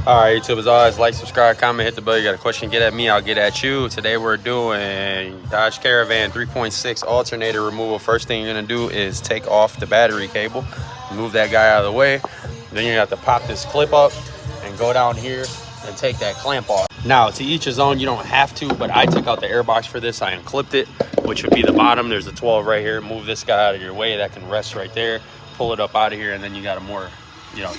All right, YouTube, as always, like, subscribe, comment, hit the bell. You got a question, get at me, I'll get at you. Today we're doing Dodge Caravan 3.6 alternator removal. First thing you're gonna do is take off the battery cable, move that guy out of the way. Then you have to pop this clip up and go down here and take that clamp off. Now, to each his own, you don't have to, but I took out the air box for this. I unclipped it, which would be the bottom. There's a 12 right here. Move this guy out of your way. That can rest right there. Pull it up out of here, and then you got a more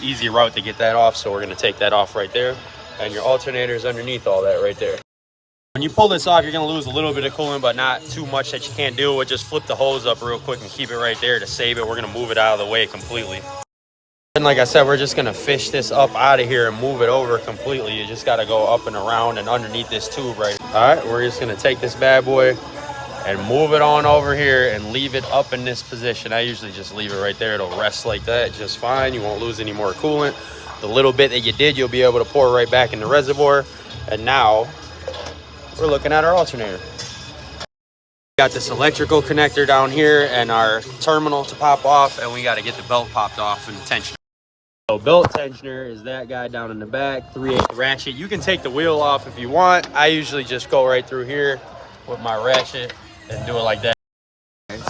easy route to get that off. So we're going to take that off right there, and your alternator is underneath all that right there. When you pull this off, you're going to lose a little bit of coolant, but not too much that you can't deal with. Just flip the hose up real quick and keep it right there to save it. We're going to move it out of the way completely. And like I said, we're just going to fish this up out of here and move it over completely. You just got to go up and around and underneath this tube right. All right, we're just going to take this bad boy and move it on over here and leave it up in this position. I usually just leave it right there. It'll rest like that just fine. You won't lose any more coolant. The little bit that you did, you'll be able to pour right back in the reservoir. And now we're looking at our alternator. Got this electrical connector down here and our terminal to pop off, and we got to get the belt popped off and the tensioner. So belt tensioner is that guy down in the back, 3/8 ratchet. You can take the wheel off if you want. I usually just go right through here with my ratchet and do it like that.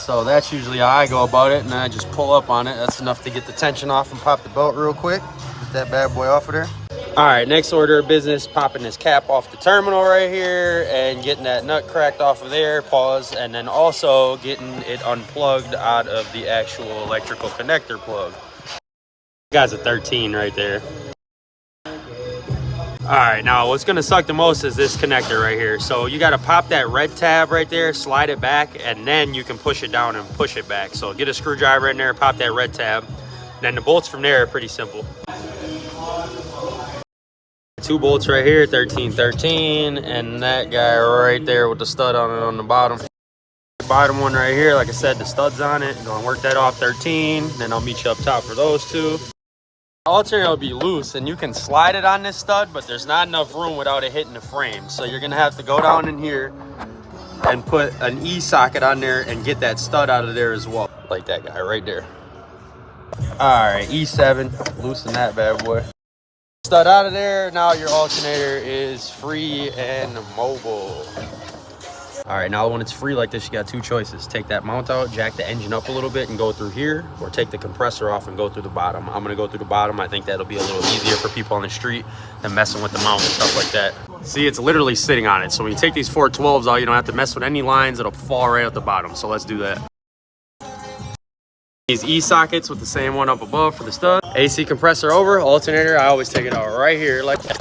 So that's usually how I go about it, and I just pull up on it. That's enough to get the tension off and pop the belt real quick. Get that bad boy off of there. All right, next order of business, popping this cap off the terminal right here and getting that nut cracked off of there, pause, and then also getting it unplugged out of the actual electrical connector plug. Guy's a 13 right there. All right, now what's gonna suck the most is this connector right here. So you gotta pop that red tab right there, slide it back, and then you can push it down and push it back. So get a screwdriver in there, pop that red tab. Then the bolts from there are pretty simple. 2 bolts right here, 13, and that guy right there with the stud on it on the bottom. The bottom one right here, like I said, the stud's on it. Gonna work that off, 13. Then I'll meet you up top for those 2. Alternator will be loose and you can slide it on this stud, but there's not enough room without it hitting the frame. So you're gonna have to go down in here and put an E-socket on there and get that stud out of there as well. Like that guy right there. All right, E7, loosen that bad boy. Stud out of there. Now your alternator is free and mobile. All right, now when it's free like this, you got 2 choices. Take that mount out, jack the engine up a little bit and go through here, or take the compressor off and go through the bottom. I'm gonna go through the bottom. I think that'll be a little easier for people on the street than messing with the mount and stuff like that. See, it's literally sitting on it. So when you take these 412s out, you don't have to mess with any lines. It'll fall right at the bottom. So let's do that. These E-sockets with the same one up above for the stud. AC compressor over, alternator, I always take it out right here like that.